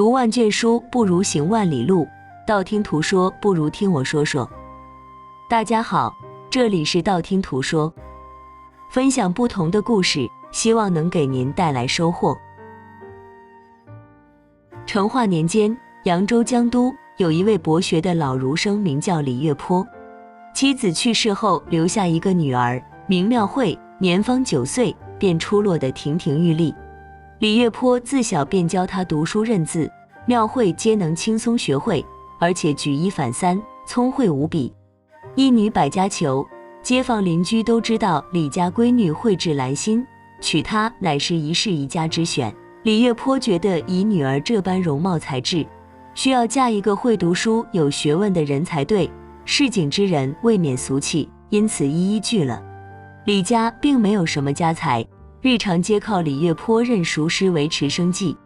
读万卷书不如行万里路，道听途说不如听我说说。大家好，这里是道听途说，分享不同的故事，希望能给您带来收获。成化年间，扬州江都有一位博学的老儒生，名叫李月坡。妻子去世后，留下一个女儿，名妙慧，年方9岁，便出落得亭亭玉立。李月坡自小便教她读书认字，妙慧皆能轻松学会，而且举一反三，聪慧无比。一女百家求，街坊邻居都知道李家闺女蕙质兰心，娶她乃是一世一家之选。李月坡觉得以女儿这般容貌才智，需要嫁一个会读书有学问的人才对，市井之人未免俗气，因此一一拒了。李家并没有什么家财，日常皆靠李月坡任塾师维持生计。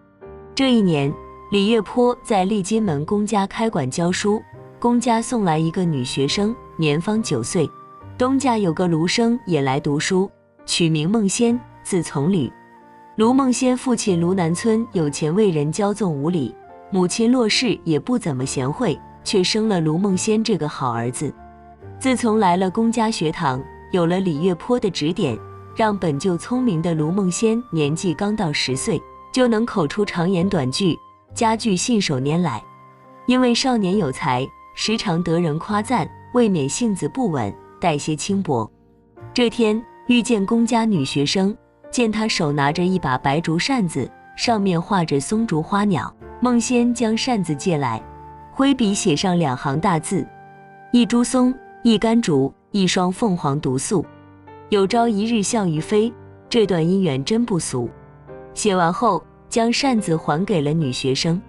这一年，李月坡在利津门公家开馆教书，公家送来一个女学生，年方9岁。东家有个卢生也来读书，取名孟仙，字从履。卢孟仙父亲卢南村有钱为人骄纵无礼，母亲骆氏也不怎么贤惠，却生了卢孟仙这个好儿子。自从来了公家学堂，有了李月坡的指点，让本就聪明的卢孟仙年纪刚到10岁，就能口出长言短句，佳句信手拈来。因为少年有才，时常得人夸赞，未免性子不稳，带些轻薄。这天遇见公家女学生，见她手拿着一把白竹扇子，上面画着松竹花鸟，孟仙将扇子借来，挥笔写上2行大字：一株松，一竿竹，一双凤凰毒素，有朝一日笑于飞。这段姻缘真不俗。写完后，将扇子还给了女学生。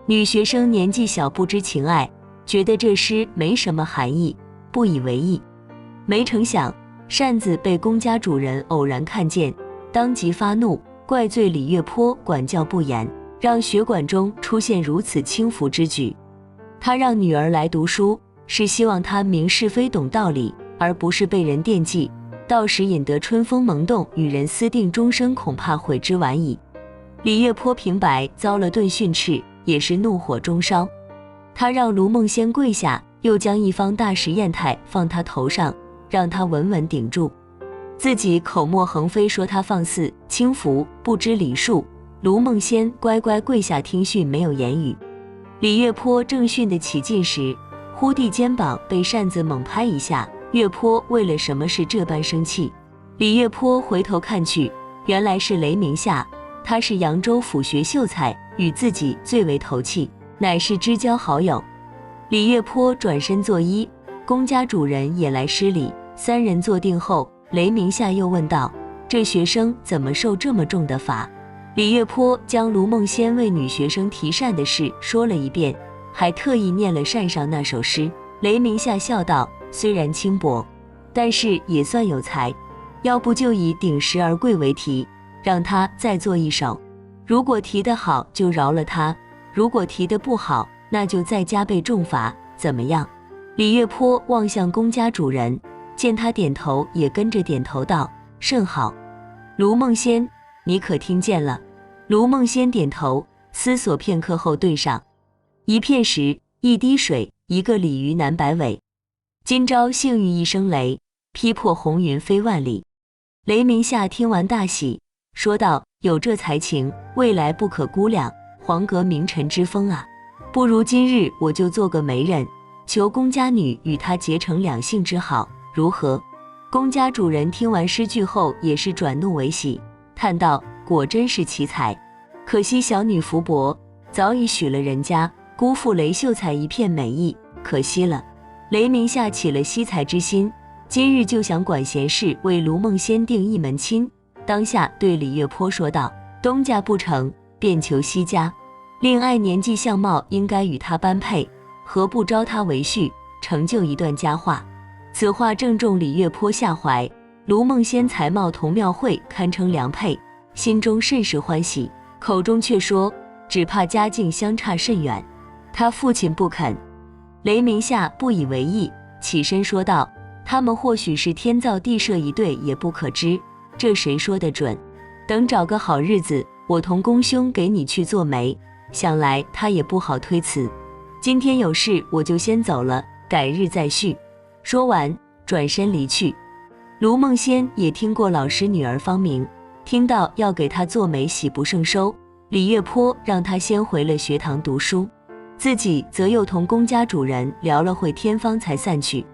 女学生年纪小，不知情爱，觉得这诗没什么含义，不以为意。没成想，扇子被公家主人偶然看见，当即发怒，怪罪李月坡管教不严，让学馆中出现如此轻浮之举。他让女儿来读书，是希望她明是非懂道理，而不是被人惦记，到时引得春风萌动，与人私定终生，恐怕悔之晚矣。李月坡平白遭了顿训斥，也是怒火中烧。他让卢孟仙跪下，又将一方大石砚台放他头上，让他稳稳顶住，自己口沫横飞，说他放肆轻浮，不知礼数。卢孟仙乖乖跪下听训，没有言语。李月坡正训得起劲时，忽地肩膀被扇子猛拍一下，月坡为了什么事这般生气？李月坡回头看去，原来是雷明夏，他是扬州府学秀才，与自己最为投契，乃是知交好友。李月坡转身作揖，公家主人也来施礼。3人坐定后，雷明夏又问道：这学生怎么受这么重的罚？李月坡将卢孟仙为女学生提扇的事说了一遍，还特意念了扇上那首诗。雷明夏笑道：虽然轻薄，但是也算有才，要不就以顶石而贵为题，让他再做一首，如果题得好就饶了他，如果题得不好，那就再加倍重罚，怎么样？李月坡望向公家主人，见他点头，也跟着点头道：甚好。卢孟仙，你可听见了？卢孟仙点头，思索片刻后对上：一片石，一滴水，一个鲤鱼南百尾。今朝幸遇一声雷，劈破红云飞万里。雷明夏听完大喜，说道：有这才情，未来不可估量，皇阁名臣之风啊！不如今日我就做个媒人，求公家女与他结成2性之好，如何？公家主人听完诗句后，也是转怒为喜，叹道：果真是奇才，可惜小女福薄，早已许了人家，辜负雷秀才一片美意，可惜了。雷明夏起了惜才之心，今日就想管闲事，为卢孟仙定一门亲。当下对李月坡说道：东家不成，便求西家，令爱年纪相貌应该与他般配，何不招他为婿，成就一段佳话？此话正中李月坡下怀，卢孟仙才貌同妙慧堪称良配，心中甚是欢喜，口中却说：只怕家境相差甚远，他父亲不肯。雷明夏不以为意，起身说道：他们或许是天造地设一对，也不可知，这谁说得准？等找个好日子，我同公兄给你去做媒，想来他也不好推辞。今天有事我就先走了，改日再续。说完，转身离去。卢梦仙也听过老师女儿芳名，听到要给她做媒喜不胜收，李月坡让她先回了学堂读书，自己则又同龚家主人聊了会天方才散去。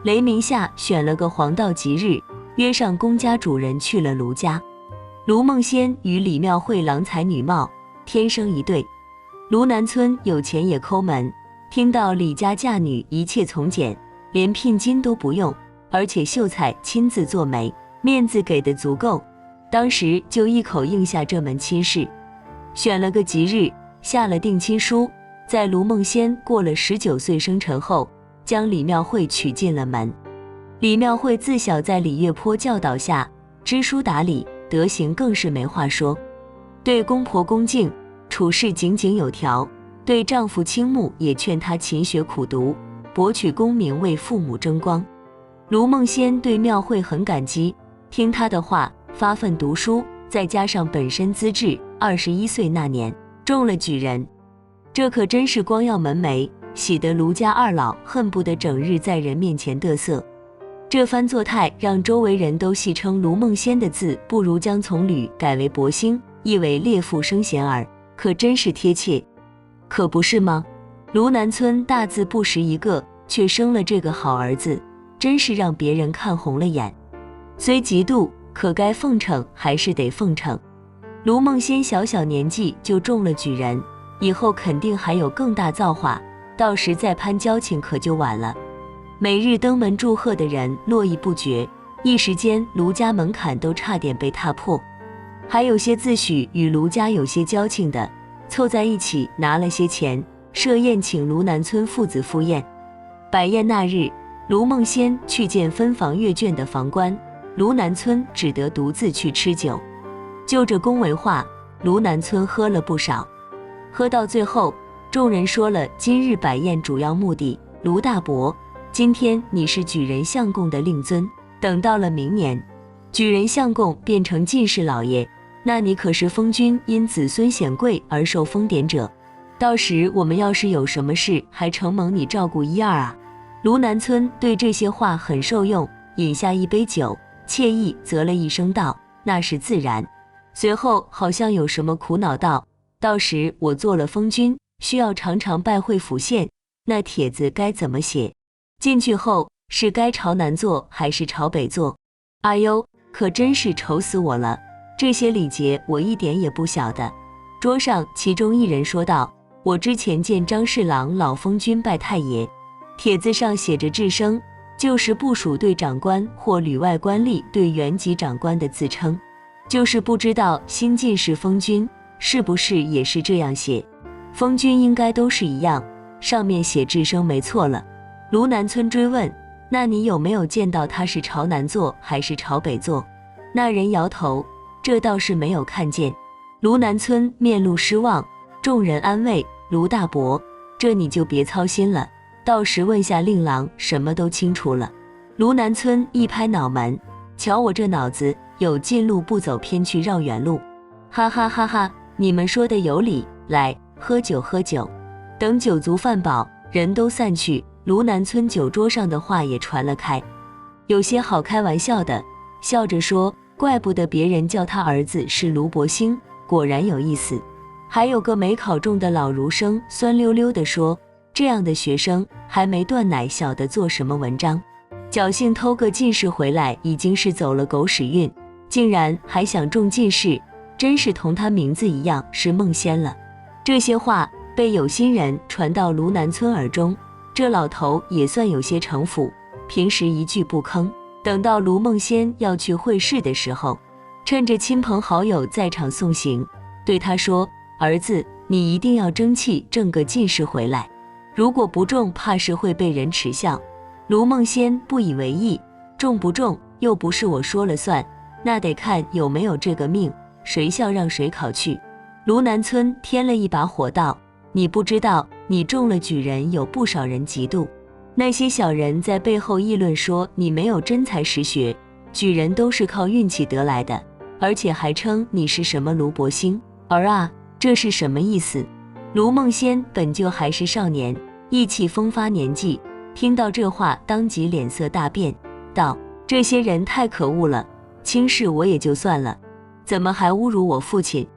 雷鸣下选了个黄道吉日，约上龚家主人去了卢家。卢梦仙与李妙慧郎才女貌，天生一对。卢南村有钱也抠门，听到李家嫁女一切从简，连聘金都不用，而且秀才亲自做媒，面子给的足够，当时就一口应下这门亲事。选了个吉日，下了定亲书，在卢梦仙过了19岁生辰后，将李妙慧娶进了门。李妙慧自小在李月坡教导下，知书达理，德行更是没话说，对公婆恭敬，处事井井有条，对丈夫倾慕，也劝她勤学苦读，博取功名，为父母争光。卢梦仙对妙慧很感激，听她的话，发奋读书，再加上本身资质，21岁那年中了举人，这可真是光耀门楣，喜得卢家二老恨不得整日在人面前嘚瑟。这番作态让周围人都戏称卢梦仙的字不如将从吕改为伯兴，意为烈妇生贤儿，可真是贴切。可不是吗？卢南村大字不识一个，却生了这个好儿子，真是让别人看红了眼。虽嫉妒，可该奉承还是得奉承。卢梦仙小小年纪就中了举人，以后肯定还有更大造化，到时再攀交情可就晚了。每日登门祝贺的人络绎不绝，一时间卢家门槛都差点被踏破。还有些自诩与卢家有些交情的，凑在一起拿了些钱，设宴请卢南村父子赴宴。摆宴那日，卢梦仙去见分房阅卷的房官，卢南村只得独自去吃酒。就这恭维话，卢南村喝了不少。喝到最后，众人说了今日摆宴主要目的：卢大伯，今天你是举人相公的令尊，等到了明年，举人相公变成进士老爷，那你可是封君因子孙显贵而受封典者，到时我们要是有什么事，还承蒙你照顾一二啊。卢南村对这些话很受用，饮下一杯酒，惬意啧了一声道：那是自然。随后好像有什么苦恼道：到时我做了封君，需要常常拜会府县，那帖子该怎么写？进去后是该朝南坐还是朝北坐？哎呦，可真是愁死我了，这些礼节我一点也不晓得。桌上其中一人说道：我之前见张侍郎老封君拜太爷，帖子上写着制生，就是部属对长官或旅外官吏对原籍长官的自称，就是不知道新进士封君是不是也是这样写。封君应该都是一样，上面写制生没错了。卢南村追问：那你有没有见到他是朝南坐还是朝北坐？那人摇头：这倒是没有看见。卢南村面露失望，众人安慰：卢大伯，这你就别操心了，到时问下令郎，什么都清楚了。卢南村一拍脑门：瞧我这脑子，有近路不走，偏去绕远路。哈哈哈哈，你们说的有理，来喝酒喝酒。等酒足饭饱，人都散去，卢南村酒桌上的话也传了开。有些好开玩笑的，笑着说：怪不得别人叫他儿子是卢伯兴，果然有意思。还有个没考中的老儒生酸溜溜地说：这样的学生还没断奶，晓得做什么文章，侥幸偷个进士回来，已经是走了狗屎运，竟然还想中进士，真是同他名字一样是梦仙了。这些话被有心人传到卢南村耳中，这老头也算有些城府，平时一句不吭，等到卢梦仙要去会试的时候，趁着亲朋好友在场送行，对他说：儿子，你一定要争气，挣个进士回来，如果不中，怕是会被人耻笑。卢梦仙不以为意：中不中又不是我说了算，那得看有没有这个命，谁笑让谁考去。卢南村添了一把火道：你不知道，你中了举人，有不少人嫉妒，那些小人在背后议论说你没有真才实学，举人都是靠运气得来的，而且还称你是什么卢伯兴儿啊，这是什么意思？卢梦仙本就还是少年，意气风发年纪，听到这话当即脸色大变，道：这些人太可恶了，轻视我也就算了，怎么还侮辱我父亲？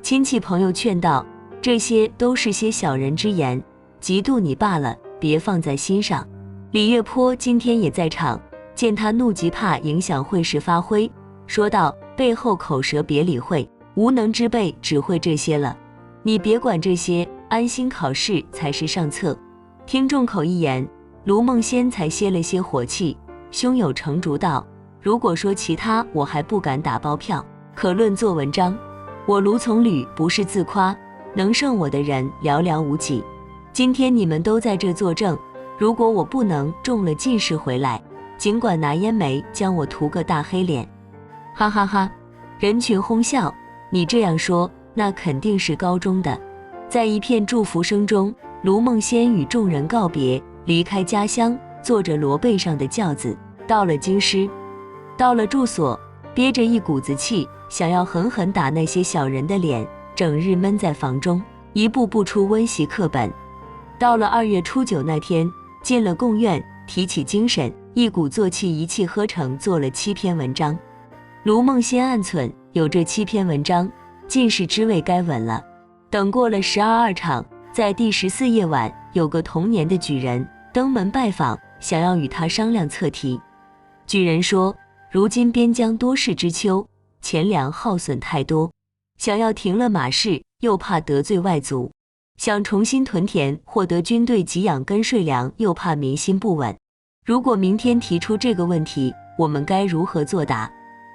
亲戚朋友劝道：这些都是些小人之言，嫉妒你罢了，别放在心上。李月坡今天也在场，见他怒极，怕影响会试发挥，说道：背后口舌别理会，无能之辈只会这些了，你别管这些，安心考试才是上策。听众口一言，卢梦仙才歇了些火气，胸有成竹道：如果说其他，我还不敢打包票，可论做文章，我卢从吕不是自夸，能胜我的人寥寥无几。今天你们都在这作证，如果我不能中了进士回来，尽管拿烟煤将我涂个大黑脸。哈哈哈，人群哄笑。你这样说，那肯定是高中的。在一片祝福声中，卢梦仙与众人告别，离开家乡，坐着罗背上的轿子，到了京师。到了住所，憋着一股子气，想要狠狠打那些小人的脸，整日闷在房中，一步步出温习课本。到了2月初9那天，进了贡院，提起精神，一鼓作气，一气呵成，做了7篇文章。卢梦仙暗忖，有这7篇文章，进士之位该稳了。等过了12场，在第14夜晚，有个同年的举人登门拜访，想要与他商量测题。举人说：如今边疆多事之秋，钱粮耗损太多，想要停了马市，又怕得罪外族；想重新屯田，获得军队给养跟税粮，又怕民心不稳。如果明天提出这个问题，我们该如何作答？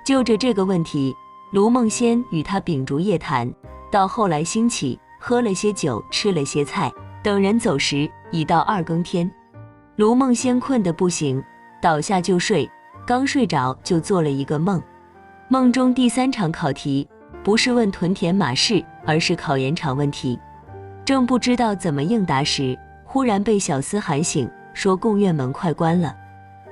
就着这个问题，卢梦仙与他秉烛夜谈，到后来兴起，喝了些酒，吃了些菜，等人走时，已到2更天。卢梦仙困得不行，倒下就睡，刚睡着就做了一个梦。梦中第3场考题，不是问屯田马市，而是考盐场问题。正不知道怎么应答时，忽然被小厮喊醒，说贡院门快关了。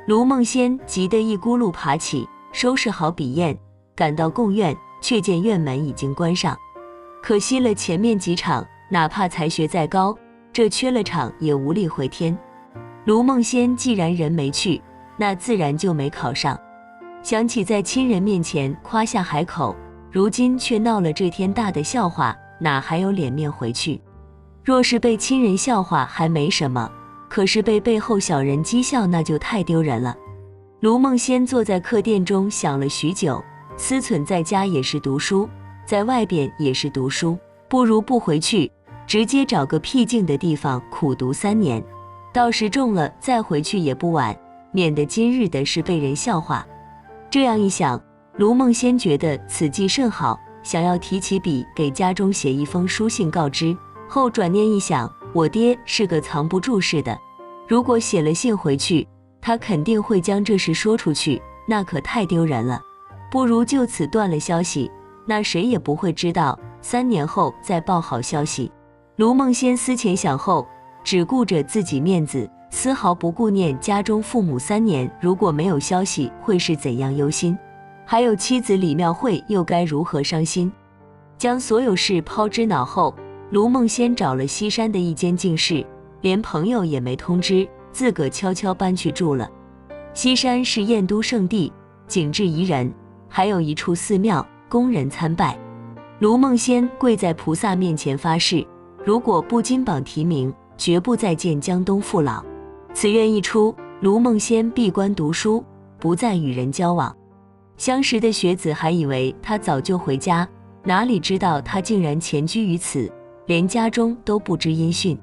卢梦仙急得一咕噜爬起，收拾好笔砚，赶到贡院，却见院门已经关上。可惜了前面几场，哪怕才学再高，这缺了场也无力回天。卢梦仙既然人没去，那自然就没考上。想起在亲人面前夸下海口，如今却闹了这天大的笑话，哪还有脸面回去？若是被亲人笑话还没什么，可是被背后小人讥笑，那就太丢人了。卢梦仙坐在客店中想了许久，思忖在家也是读书，在外边也是读书，不如不回去，直接找个僻静的地方苦读3年，到时中了再回去也不晚，免得今日的事被人笑话。这样一想，卢梦仙觉得此计甚好，想要提起笔给家中写一封书信告知。后转念一想，我爹是个藏不住事的，如果写了信回去，他肯定会将这事说出去，那可太丢人了。不如就此断了消息，那谁也不会知道，3年后再报好消息。卢梦仙思前想后，只顾着自己面子，丝毫不顾念家中父母3年如果没有消息会是怎样忧心，还有妻子李妙慧又该如何伤心。将所有事抛之脑后，卢梦仙找了西山的一间净室，连朋友也没通知，自个悄悄搬去住了。西山是燕都圣地，景致宜人，还有一处寺庙供人参拜。卢梦仙跪在菩萨面前发誓，如果不金榜题名，绝不再见江东父老。此愿一出，卢梦仙闭关读书，不再与人交往。相识的学子还以为他早就回家，哪里知道他竟然潜居于此，连家中都不知音讯。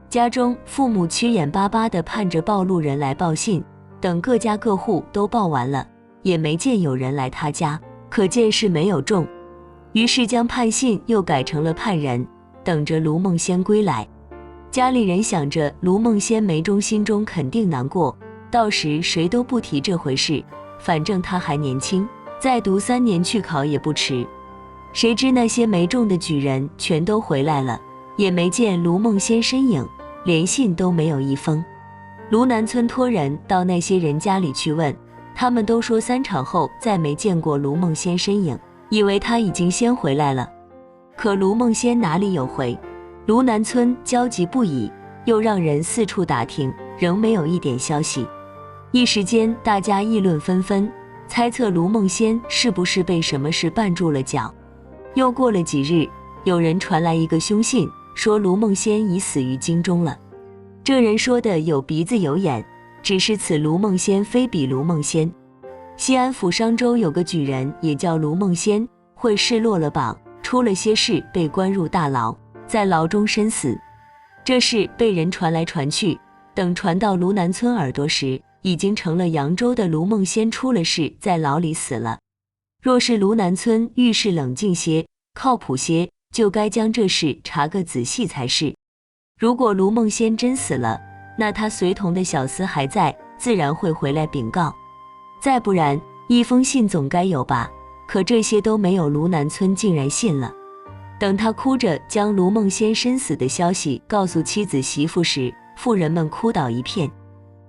家中父母缺眼巴巴地盼着报路人来报信，等各家各户都报完了，也没见有人来他家，可见是没有中。于是将盼信又改成了盼人，等着卢梦仙归来。家里人想着卢梦仙没中，心中肯定难过，到时谁都不提这回事，反正他还年轻，再读3年去考也不迟。谁知那些没中的举人全都回来了，也没见卢梦仙身影，连信都没有一封。卢南村托人到那些人家里去问，他们都说3场后再没见过卢梦仙身影，以为他已经先回来了。可卢梦仙哪里有回？卢南村焦急不已，又让人四处打听，仍没有一点消息。一时间大家议论纷纷，猜测卢梦仙是不是被什么事绊住了脚。又过了几日，有人传来一个凶信，说卢梦仙已死于京中了。这人说的有鼻子有眼，只是此卢梦仙非彼卢梦仙。西安府商州有个举人也叫卢梦仙，会试落了榜，出了些事，被关入大牢，在牢中身死。这事被人传来传去，等传到卢南村耳朵时，已经成了扬州的卢梦仙出了事，在牢里死了。若是卢南村遇事冷静些，靠谱些，就该将这事查个仔细才是。如果卢梦仙真死了，那他随同的小厮还在，自然会回来禀告。再不然，一封信总该有吧？可这些都没有，卢南村竟然信了。等他哭着将卢梦仙身死的消息告诉妻子媳妇时，妇人们哭倒一片。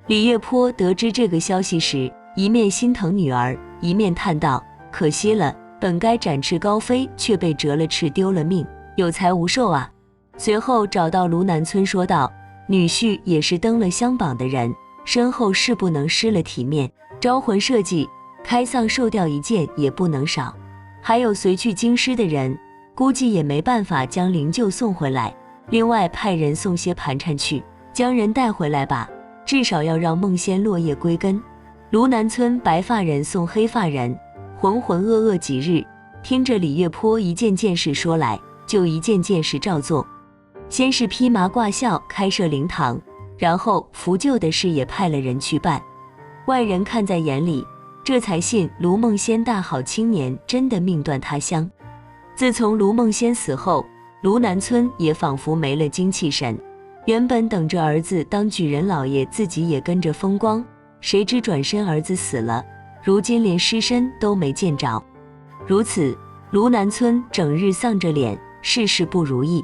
李月坡得知这个消息时，一面心疼女儿，一面叹道：可惜了，本该展翅高飞，却被折了翅丢了命，有才无寿啊。随后找到卢南村说道：女婿也是登了香榜的人，身后是不能失了体面，招魂设计开丧受吊一件也不能少，还有随去京师的人，估计也没办法将灵柩送回来，另外派人送些盘缠去，将人带回来吧，至少要让梦仙落叶归根。卢南村白发人送黑发人，浑浑噩噩几日，听着李月坡一件件事说来，就一件件事照做。先是披麻挂孝开设灵堂，然后扶柩的事也派了人去办。外人看在眼里，这才信卢梦仙大好青年真的命断他乡。自从卢梦仙死后，卢南村也仿佛没了精气神。原本等着儿子当举人老爷，自己也跟着风光，谁知转身儿子死了，如今连尸身都没见着。如此，卢南村整日丧着脸，事事不如意。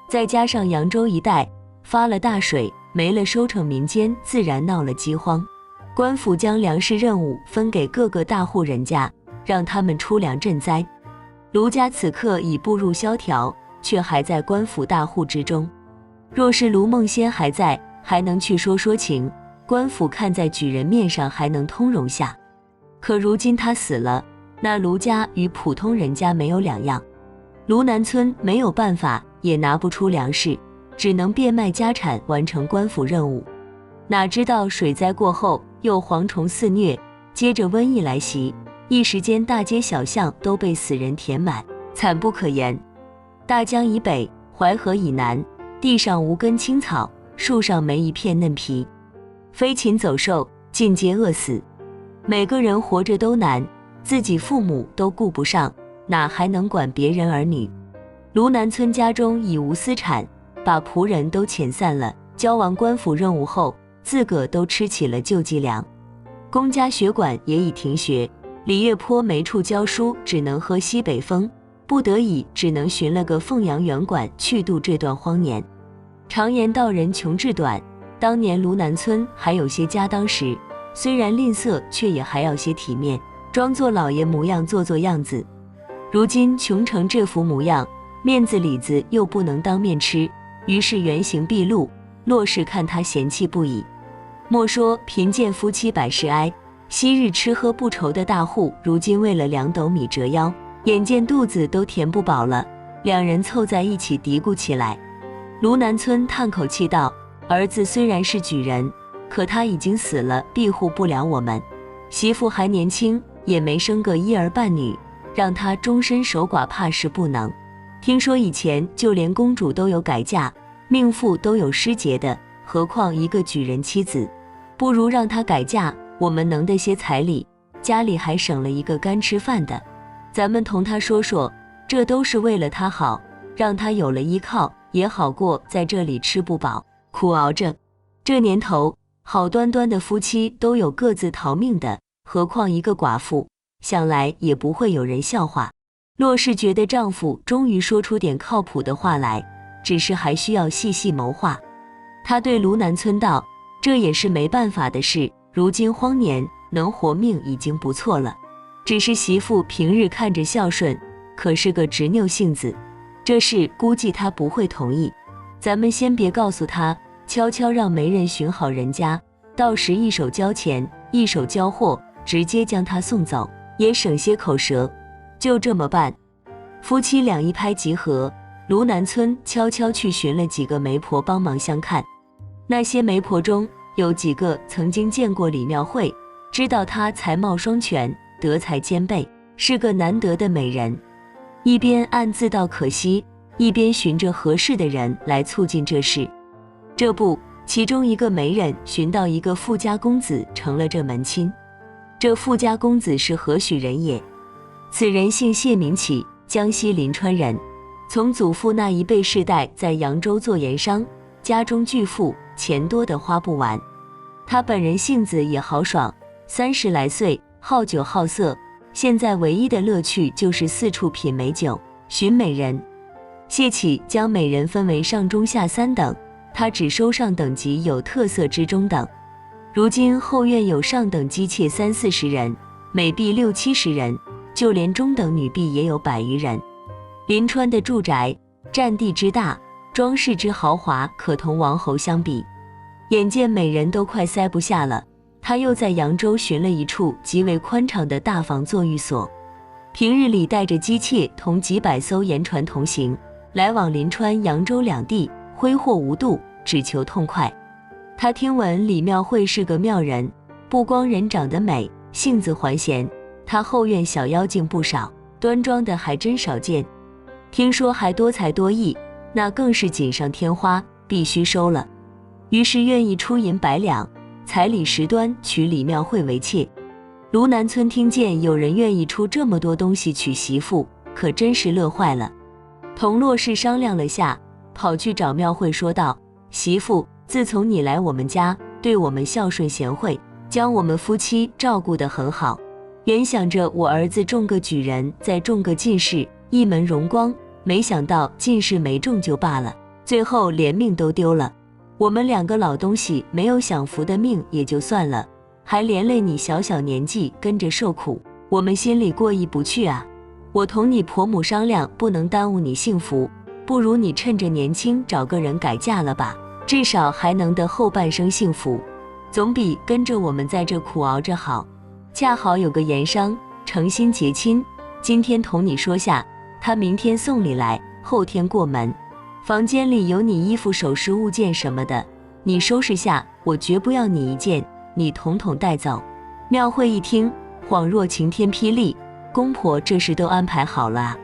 再加上扬州一带发了大水，没了收成，民间自然闹了饥荒。官府将粮食任务分给各个大户人家，让他们出粮赈灾。卢家此刻已步入萧条，却还在官府大户之中。若是卢梦仙还在，还能去说说情，官府看在举人面上还能通融下。可如今他死了，那卢家与普通人家没有两样。卢南村没有办法，也拿不出粮食，只能变卖家产完成官府任务。哪知道水灾过后又蝗虫肆虐，接着瘟疫来袭，一时间大街小巷都被死人填满，惨不可言。大江以北，淮河以南，地上无根青草，树上没一片嫩皮，飞禽走兽尽皆饿死。每个人活着都难，自己父母都顾不上，哪还能管别人儿女？卢南村家中已无私产，把仆人都遣散了，交完官府任务后，自个都吃起了救济粮。公家学馆也已停学，李月坡没处教书，只能喝西北风，不得已只能寻了个凤阳园馆去度这段荒年。常言道人穷志短，当年卢南村还有些家当时，虽然吝啬，却也还要些体面，装作老爷模样，做做样子。如今穷成这副模样，面子里子又不能当面吃，于是原形毕露，骆氏看他嫌弃不已。莫说贫贱夫妻百事哀，昔日吃喝不愁的大户，如今为了2斗米折腰，眼见肚子都填不饱了，两人凑在一起嘀咕起来。卢南村叹口气道：儿子虽然是举人，可他已经死了，庇护不了我们。媳妇还年轻，也没生个一儿半女，让他终身守寡怕是不能。听说以前就连公主都有改嫁，命妇都有失节的，何况一个举人妻子？不如让她改嫁，我们能得些彩礼，家里还省了一个干吃饭的。咱们同她说说，这都是为了她好，让她有了依靠，也好过在这里吃不饱苦熬着。这年头，好端端的夫妻都有各自逃命的，何况一个寡妇，想来也不会有人笑话。骆氏觉得丈夫终于说出点靠谱的话来，只是还需要细细谋划。她对卢南村道：这也是没办法的事，如今荒年，能活命已经不错了。只是媳妇平日看着孝顺，可是个执拗性子，这事估计她不会同意。咱们先别告诉他，悄悄让媒人寻好人家，到时一手交钱，一手交货，直接将他送走，也省些口舌。就这么办。夫妻俩一拍即合，卢南村悄悄去寻了几个媒婆帮忙相看。那些媒婆中有几个曾经见过李庙会，知道她才貌双全，德才兼备，是个难得的美人。一边暗自道可惜，一边寻着合适的人来促进这事。这不，其中一个媒人寻到一个富家公子，成了这门亲。这富家公子是何许人也？此人姓谢，名启，江西临川人，从祖父那一辈世代在扬州做盐商，家中巨富，钱多得花不完。他本人性子也豪爽，30来岁，好酒好色，现在唯一的乐趣就是四处品美酒，寻美人。谢启将美人分为上中下3等，他只收上等级有特色之中等。如今后院有上等姬妾30-40人，美婢60-70人，就连中等女婢也有100余人。临川的住宅占地之大，装饰之豪华，可同王侯相比。眼见美人都快塞不下了，他又在扬州寻了一处极为宽敞的大房做寓所。平日里带着姬妾同几百艘盐船同行，来往临川、扬州两地，挥霍无度，只求痛快。他听闻李庙会是个妙人，不光人长得美，性子还闲，他后院小妖精不少，端庄的还真少见。听说还多才多艺，那更是锦上添花，必须收了。于是愿意出银100两，彩礼10端，娶李庙会为妾。卢南村听见有人愿意出这么多东西娶媳妇，可真是乐坏了。同骆氏商量了下，跑去找庙会说道：媳妇，自从你来我们家，对我们孝顺贤惠，将我们夫妻照顾得很好。原想着我儿子中个举人，再中个进士，一门荣光，没想到进士没中就罢了，最后连命都丢了。我们2个老东西没有享福的命也就算了，还连累你小小年纪跟着受苦，我们心里过意不去啊。我同你婆母商量，不能耽误你幸福，不如你趁着年轻找个人改嫁了吧，至少还能得后半生幸福，总比跟着我们在这苦熬着好。恰好有个盐商诚心结亲，今天同你说下，他明天送礼来，后天过门。房间里有你衣服首饰物件什么的，你收拾下，我绝不要你一件，你统统带走。庙会一听，恍若晴天霹雳，公婆这事都安排好了啊。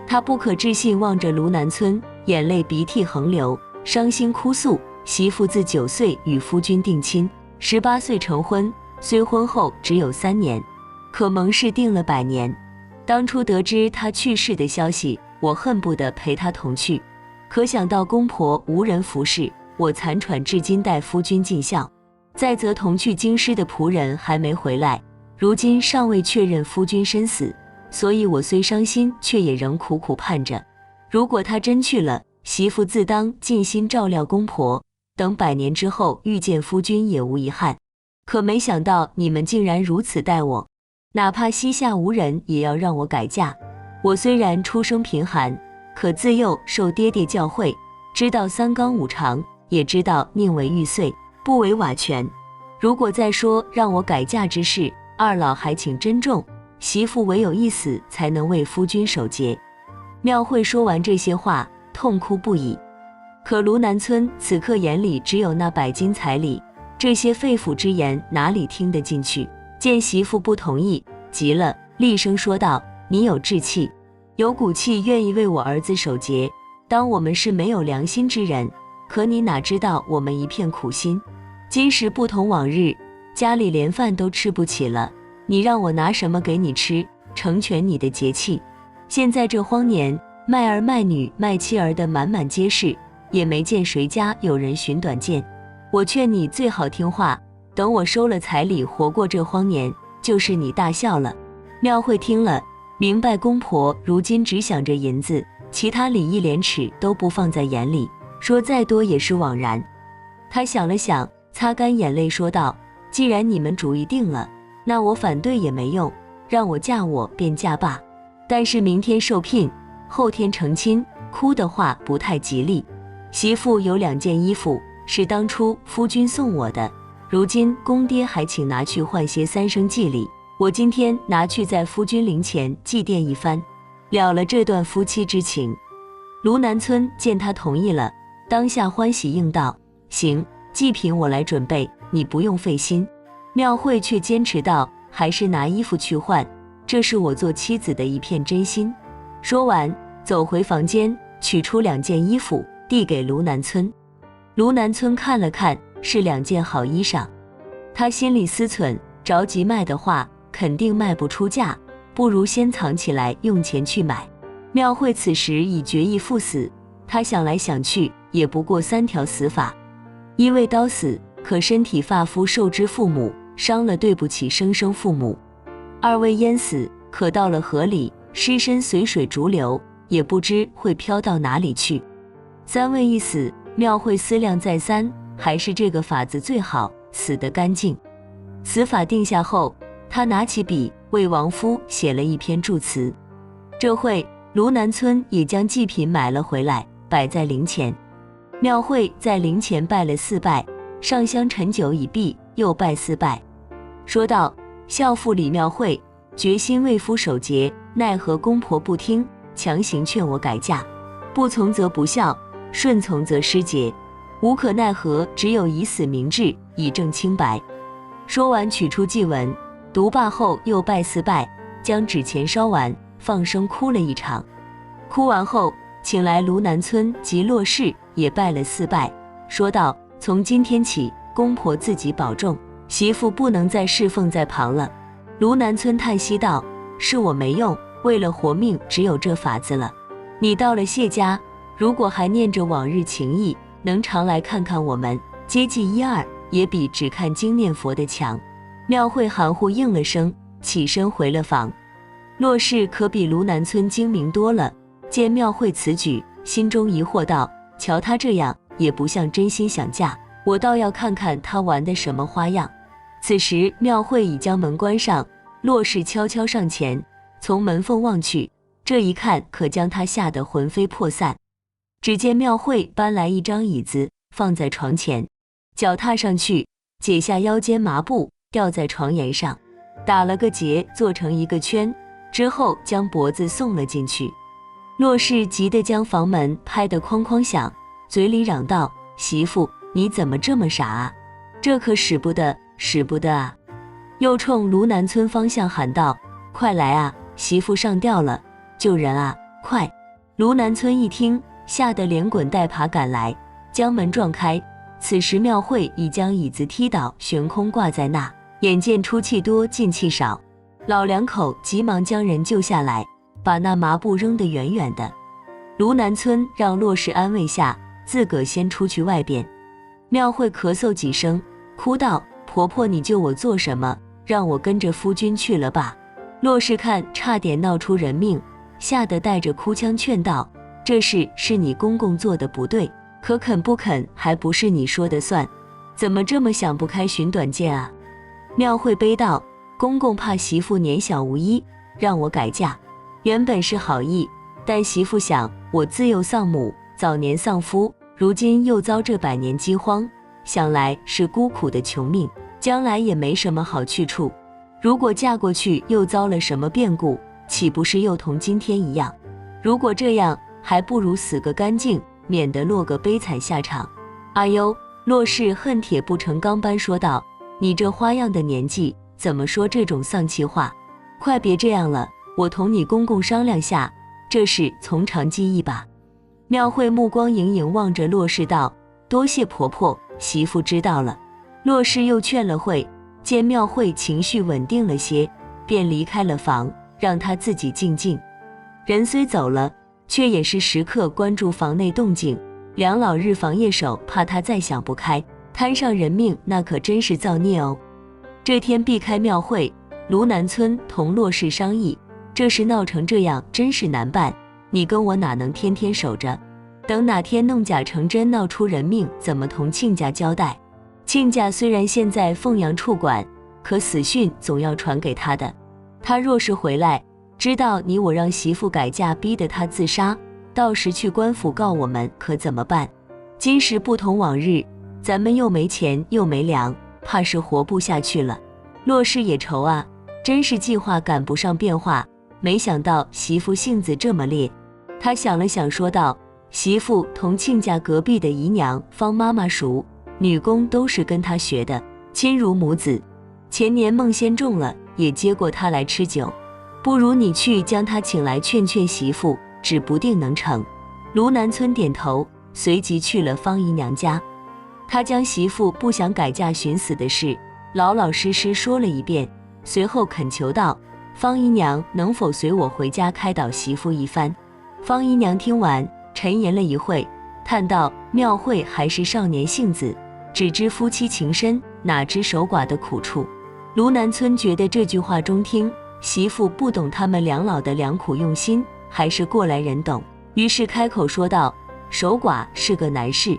他不可置信望着卢南村，眼泪鼻涕横流，伤心哭诉，媳妇自9岁与夫君定亲，18岁成婚，虽婚后只有3年，可盟誓定了100年。当初得知他去世的消息，我恨不得陪他同去，可想到公婆无人服侍，我残喘至今待夫君尽孝。再则同去京师的仆人还没回来，如今尚未确认夫君身死，所以我虽伤心，却也仍苦苦盼着。如果他真去了，媳妇自当尽心照料公婆，等100年之后遇见夫君也无遗憾。可没想到你们竟然如此待我，哪怕膝下无人也要让我改嫁。我虽然出生贫寒，可自幼受爹爹教诲，知道3纲5常，也知道宁为玉碎，不为瓦全。如果再说让我改嫁之事，二老还请珍重，媳妇唯有一死才能为夫君守节。庙会说完这些话，痛哭不已。可卢南村此刻眼里只有那100斤彩礼，这些肺腑之言哪里听得进去？见媳妇不同意，急了，厉声说道：你有志气，有骨气，愿意为我儿子守节，当我们是没有良心之人，可你哪知道我们一片苦心。今时不同往日，家里连饭都吃不起了，你让我拿什么给你吃，成全你的节气？现在这荒年，卖儿卖女卖妻儿的满满皆是，也没见谁家有人寻短见。我劝你最好听话，等我收了彩礼，活过这荒年，就是你大孝了。庙会听了，明白公婆如今只想着银子，其他礼义廉耻都不放在眼里，说再多也是枉然。他想了想，擦干眼泪说道：既然你们主意定了，那我反对也没用，让我嫁我便嫁罢。但是明天受聘，后天成亲，哭的话不太吉利。媳妇有2件衣服，是当初夫君送我的，如今公爹还请拿去换些3生祭礼，我今天拿去在夫君灵前祭奠一番，了了这段夫妻之情。卢南村见他同意了，当下欢喜应道：行，祭品我来准备，你不用费心。庙会却坚持道：还是拿衣服去换，这是我做妻子的一片真心。说完，走回房间，取出2件衣服，递给卢南村。卢南村看了看，是2件好衣裳。他心里思忖，着急卖的话，肯定卖不出价，不如先藏起来，用钱去买。庙会此时已决意赴死，他想来想去，也不过3条死法：一为刀死，可身体发肤受之父母，伤了对不起生生父母；二为淹死，可到了河里，尸身随水逐流，也不知会飘到哪里去；三为一死。庙会思量再三，还是这个法子最好，死得干净。死法定下后，他拿起笔为亡夫写了一篇祝词。这会卢南村也将祭品买了回来，摆在灵前。庙会在灵前拜了4拜，上香陈酒已毕，又拜4拜，说道：孝妇李庙会，决心为夫守节，奈何公婆不听，强行劝我改嫁，不从则不孝，顺从则失节，无可奈何，只有以死明志，以证清白。说完，取出祭文，读罢后又拜4拜，将纸钱烧完，放声哭了一场。哭完后，请来卢南村及骆氏也拜了4拜，说道：从今天起，公婆自己保重，媳妇不能再侍奉在旁了。卢南村叹息道：是我没用，为了活命，只有这法子了。你到了谢家，如果还念着往日情谊，能常来看看我们，接济1、2，也比只看经念佛的强。庙会含糊应了声，起身回了房。骆氏可比卢南村精明多了，见庙会此举，心中疑惑道：瞧他这样，也不像真心想嫁，我倒要看看他玩的什么花样。此时庙会已将门关上，骆氏悄悄上前，从门缝望去，这一看可将他吓得魂飞魄散。只见庙会搬来一张椅子，放在床前，脚踏上去，解下腰间麻布，吊在床沿上，打了个结，做成一个圈，之后将脖子送了进去。骆氏急得将房门拍得哐哐响，嘴里嚷道：媳妇，你怎么这么傻啊？这可使不得，使不得啊！又冲卢南村方向喊道：快来啊，媳妇上吊了，救人啊，快！卢南村一听，吓得连滚带爬赶来，将门撞开。此时庙会已将椅子踢倒，悬空挂在那，眼见出气多进气少，老两口急忙将人救下来，把那麻布扔得远远的。卢南村让骆氏安慰下，自个先出去外边。庙会咳嗽几声，哭道：婆婆，你救我做什么？让我跟着夫君去了吧。骆氏看差点闹出人命，吓得带着哭腔劝道：这事是你公公做的不对，可肯不肯还不是你说的算，怎么这么想不开寻短见啊？庙会悲道：公公怕媳妇年小无依，让我改嫁，原本是好意，但媳妇想我自幼丧母，早年丧夫，如今又遭这百年饥荒，想来是孤苦的穷命，将来也没什么好去处。如果嫁过去又遭了什么变故，岂不是又同今天一样？如果这样，还不如死个干净，免得落个悲惨下场。哎呦，骆氏恨铁不成钢般说道：你这花样的年纪，怎么说这种丧气话？快别这样了，我同你公公商量下，这事从长计议吧。庙会目光盈盈望着骆氏道：多谢婆婆，媳妇知道了。骆氏又劝了会，见庙会情绪稳定了些，便离开了房，让他自己静静。人虽走了，却也是时刻关注房内动静，两老日防夜守，怕他再想不开，摊上人命，那可真是造孽哦。这天避开庙会，卢南村同骆氏商议，这事闹成这样，真是难办，你跟我哪能天天守着？等哪天弄假成真，闹出人命，怎么同亲家交代？亲家虽然现在凤阳处管，可死讯总要传给他的。他若是回来，知道你我让媳妇改嫁，逼得他自杀，到时去官府告我们，可怎么办？今时不同往日，咱们又没钱又没粮，怕是活不下去了。骆氏也愁啊，真是计划赶不上变化，没想到媳妇性子这么烈。他想了想说道，媳妇同亲家隔壁的姨娘方妈妈熟，女工都是跟她学的，亲如母子。前年孟仙中了，也接过她来吃酒，不如你去将她请来劝劝媳妇，指不定能成。卢南村点头，随即去了方姨娘家。他将媳妇不想改嫁寻死的事老老实实说了一遍，随后恳求道，方姨娘能否随我回家开导媳妇一番。方姨娘听完沉吟了一会，叹道，庙会还是少年性子，只知夫妻情深，哪知守寡的苦处。卢南村觉得这句话中听媳妇不懂他们两老的良苦用心，还是过来人懂，于是开口说道，守寡是个难事，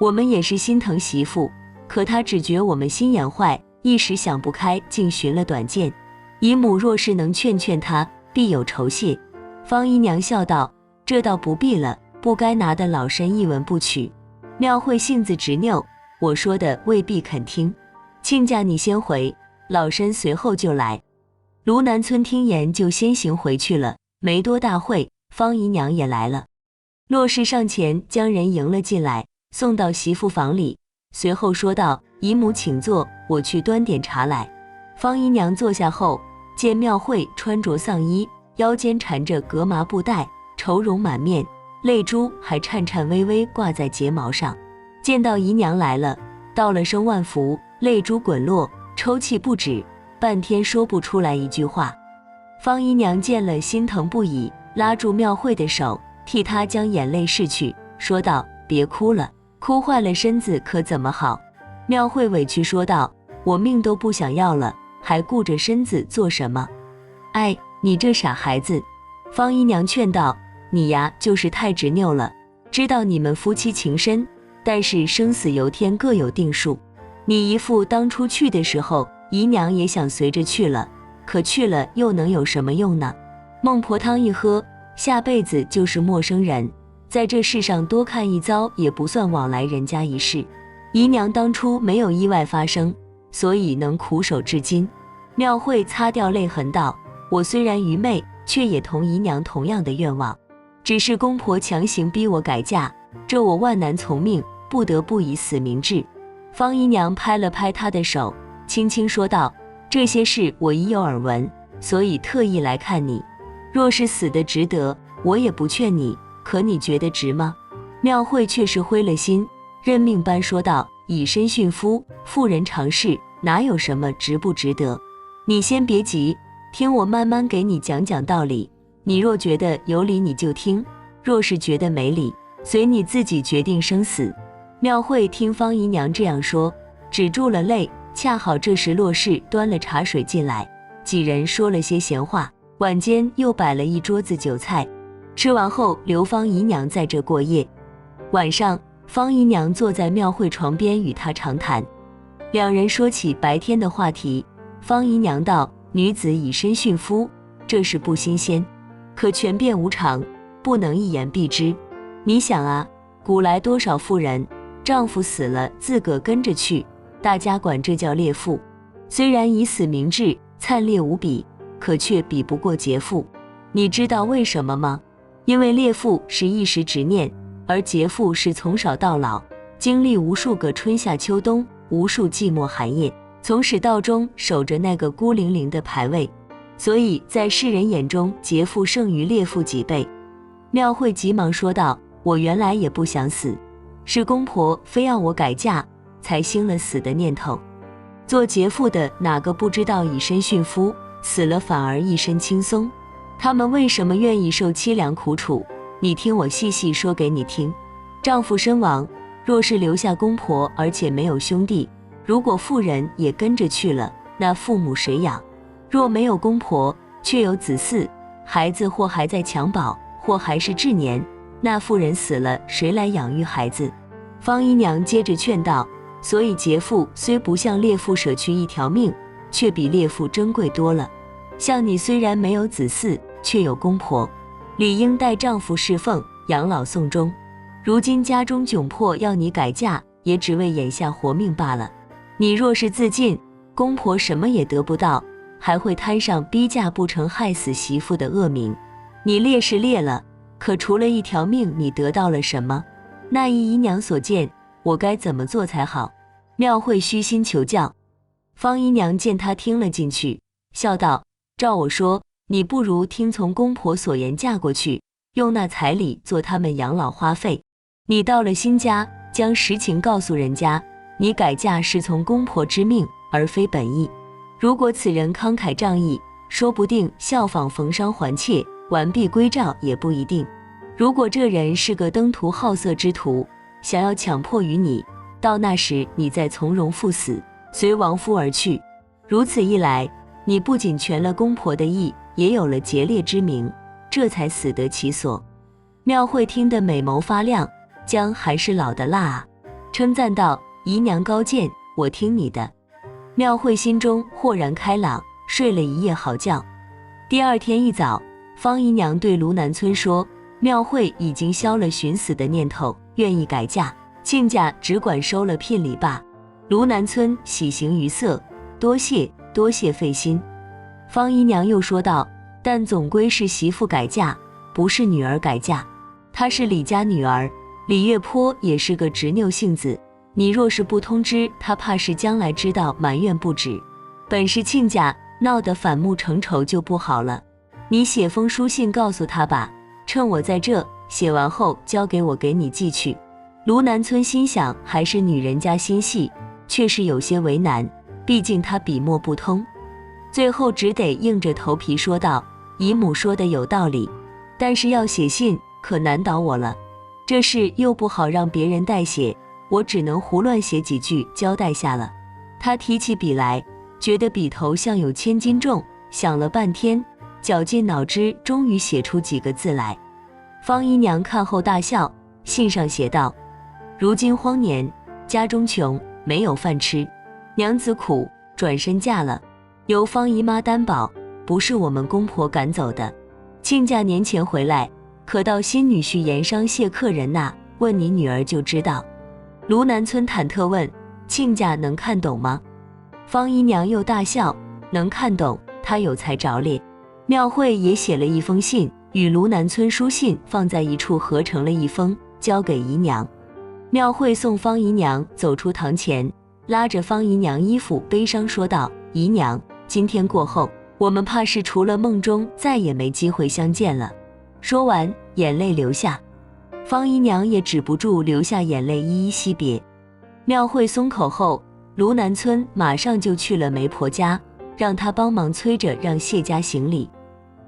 我们也是心疼媳妇，可她只觉我们心眼坏，一时想不开，竟寻了短见。姨母若是能劝劝她，必有酬谢。方姨娘笑道，这倒不必了，不该拿的老身一文不取。庙会性子执拗，我说的未必肯听。亲家你先回，老身随后就来。卢南村听言就先行回去了，没多大会，方姨娘也来了。骆氏上前将人迎了进来，送到媳妇房里，随后说道，姨母请坐，我去端点茶来。方姨娘坐下后，见庙会穿着丧衣，腰间缠着格麻布带，愁容满面，泪珠还颤颤巍巍挂在睫毛上。见到姨娘来了，道了声万福，泪珠滚落，抽泣不止，半天说不出来一句话。方姨娘见了心疼不已，拉住庙会的手，替她将眼泪拭去，说道，别哭了，哭坏了身子可怎么好。庙会委屈说道，我命都不想要了，还顾着身子做什么？哎，你这傻孩子。方姨娘劝道，你呀就是太执拗了，知道你们夫妻情深，但是生死由天，各有定数。你姨父当初去的时候，姨娘也想随着去了，可去了又能有什么用呢？孟婆汤一喝，下辈子就是陌生人，在这世上多看一遭也不算往来人家一世。姨娘当初没有意外发生，所以能苦守至今。庙会擦掉泪痕道，我虽然愚昧，却也同姨娘同样的愿望，只是公婆强行逼我改嫁，这我万难从命，不得不以死明志。方姨娘拍了拍她的手，轻轻说道，这些事我已有耳闻，所以特意来看你。若是死得值得，我也不劝你，可你觉得值吗？庙会却是灰了心，认命般说道，以身殉夫，妇人常事，哪有什么值不值得？你先别急，听我慢慢给你讲讲道理，你若觉得有理你就听，若是觉得没理，随你自己决定生死。庙会听方姨娘这样说，止住了泪，恰好这时骆氏端了茶水进来，几人说了些闲话，晚间又摆了一桌子酒菜，吃完后留方姨娘在这过夜。晚上，方姨娘坐在庙会床边与他长谈，两人说起白天的话题。方姨娘道，女子以身殉夫，这事不新鲜，可权变无常，不能一言蔽之。你想啊，古来多少妇人，丈夫死了自个跟着去，大家管这叫烈妇。虽然以死明志，惨烈无比，可却比不过劫妇。你知道为什么吗？因为烈妇是一时执念，而劫妇是从少到老，经历无数个春夏秋冬，无数寂寞寒夜，从始到终守着那个孤零零的牌位，所以在世人眼中，劫妇胜于烈妇几倍。庙会急忙说道，我原来也不想死，是公婆非要我改嫁，才兴了死的念头。做劫妇的哪个不知道以身殉夫，死了反而一身轻松？他们为什么愿意受凄凉苦楚？你听我细细说给你听。丈夫身亡，若是留下公婆，而且没有兄弟，如果妇人也跟着去了，那父母谁养？若没有公婆，却有子嗣，孩子或还在襁褓，或还是稚年，那妇人死了，谁来养育孩子？方姨娘接着劝道，所以劫妇虽不向烈妇舍去一条命，却比烈妇珍贵多了。像你虽然没有子嗣，却有公婆，理应代丈夫侍奉，养老送终。如今家中窘迫，要你改嫁，也只为眼下活命罢了。你若是自尽，公婆什么也得不到，还会摊上逼嫁不成害死媳妇的恶名。你烈是烈了，可除了一条命，你得到了什么？那依姨娘所见，我该怎么做才好？庙会虚心求教。方姨娘见他听了进去，笑道：照我说，你不如听从公婆所言嫁过去，用那彩礼做他们养老花费。你到了新家，将实情告诉人家，你改嫁是从公婆之命，而非本意。如果此人慷慨仗义，说不定效仿逢商还妾，完璧归赵也不一定。如果这人是个登徒好色之徒，想要强迫于你，到那时你再从容赴死，随亡夫而去。如此一来，你不仅全了公婆的意，也有了劫掠之名，这才死得其所。庙会听得美眸发亮，姜还是老的辣啊，称赞道：姨娘高见，我听你的。庙会心中豁然开朗，睡了一夜好觉。第二天一早，方姨娘对卢南村说，庙会已经消了寻死的念头，愿意改嫁，亲家只管收了聘礼罢。卢南村喜形于色，多谢多谢费心。方姨娘又说道，但总归是媳妇改嫁，不是女儿改嫁。她是李家女儿，李月坡也是个执拗性子，你若是不通知她，怕是将来知道埋怨不止。本是亲家，闹得反目成仇就不好了。你写封书信告诉她吧，趁我在这，写完后交给我，给你寄去。卢南村心想，还是女人家心细，却是有些为难，毕竟她笔墨不通，最后只得硬着头皮说道：姨母说的有道理，但是要写信可难倒我了，这事又不好让别人代写，我只能胡乱写几句交代下了。他提起笔来，觉得笔头像有千斤重，想了半天，绞尽脑汁，终于写出几个字来。方姨娘看后大笑，信上写道：如今荒年，家中穷，没有饭吃，娘子苦，转身嫁了，由方姨妈担保，不是我们公婆赶走的。亲家年前回来，可到新女婿盐商谢客人呐，问你女儿就知道。卢南村忐忑问：亲家能看懂吗？方姨娘又大笑：能看懂，他有才着烈。庙会也写了一封信，与卢南村书信放在一处，合成了一封，交给姨娘。庙会送方姨娘走出堂前，拉着方姨娘衣服，悲伤说道：姨娘，今天过后，我们怕是除了梦中再也没机会相见了。说完，眼泪流下，方姨娘也止不住流下眼泪，依依惜别。庙会松口后，卢南村马上就去了媒婆家，让她帮忙催着让谢家行礼。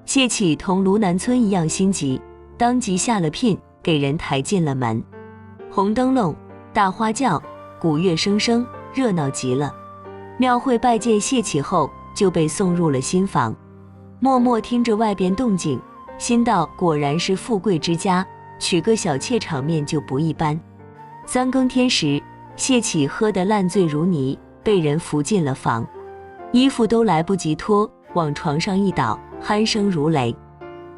谢启同卢南村一样心急，当即下了聘，给人抬进了门。红灯笼，大花轿，鼓乐声声，热闹极了。庙会拜见谢启后，就被送入了新房，默默听着外边动静，心道果然是富贵之家，娶个小妾场面就不一般。三更天时，谢启喝得烂醉如泥，被人扶进了房，衣服都来不及脱，往床上一倒，鼾声如雷。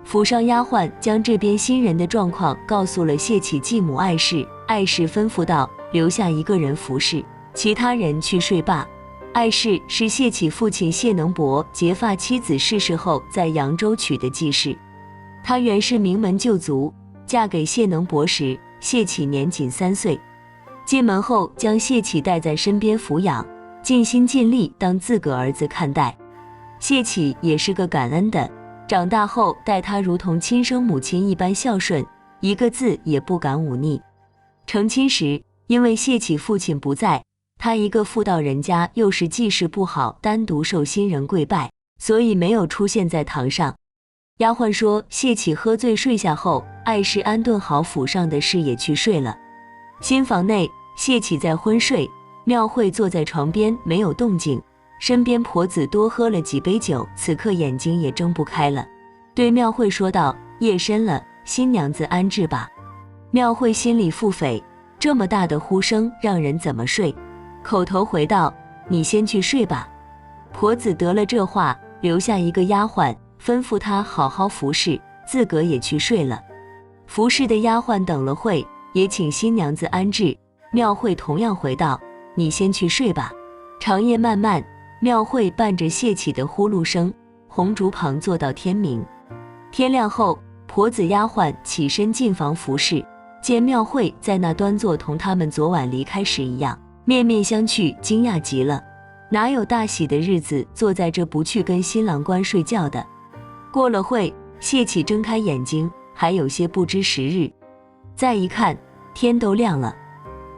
府上丫鬟将这边新人的状况告诉了谢启继母艾氏，艾氏吩咐道：留下一个人服侍，其他人去睡罢。艾氏是谢启父亲谢能伯结发妻子逝世后在扬州娶的继室，她原是名门旧族，嫁给谢能伯时，谢启年仅3岁。进门后将谢启带在身边抚养，尽心尽力当自个儿子看待。谢启也是个感恩的，长大后待他如同亲生母亲一般孝顺，一个字也不敢忤逆。成亲时，因为谢启父亲不在，他一个妇道人家，又是记事不好，单独受新人跪拜，所以没有出现在堂上。丫鬟说，谢启喝醉睡下后，艾氏安顿好府上的事也去睡了。新房内，谢启在昏睡，庙会坐在床边没有动静，身边婆子多喝了几杯酒，此刻眼睛也睁不开了，对庙会说道：夜深了，新娘子安置吧。庙会心里腹诽，这么大的呼声让人怎么睡，口头回道：你先去睡吧。婆子得了这话，留下一个丫鬟，吩咐她好好服侍，自个也去睡了。服侍的丫鬟等了会，也请新娘子安置。庙会同样回道：你先去睡吧。长夜漫漫，庙会伴着谢启的呼噜声，红烛旁坐到天明。天亮后，婆子丫鬟起身进房服侍，见庙会在那端坐，同他们昨晚离开时一样，面面相觑，惊讶极了。哪有大喜的日子坐在这不去跟新郎官睡觉的？过了会，谢启睁开眼睛，还有些不知时日。再一看，天都亮了，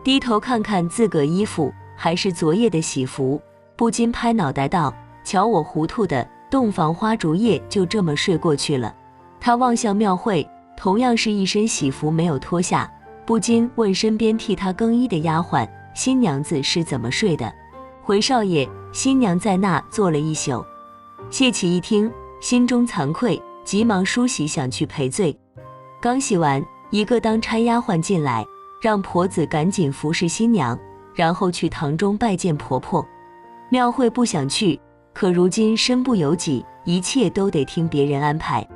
低头看看自个衣服，还是昨夜的喜服，不禁拍脑袋道：瞧我糊涂的，洞房花烛夜就这么睡过去了。他望向庙会，同样是一身喜服没有脱下，不禁问身边替他更衣的丫鬟：新娘子是怎么睡的？回少爷，新娘在那坐了一宿。谢启一听，心中惭愧，急忙梳洗想去赔罪。刚洗完，一个当差丫鬟进来，让婆子赶紧服侍新娘，然后去堂中拜见婆婆。庙会不想去，可如今身不由己，一切都得听别人安排。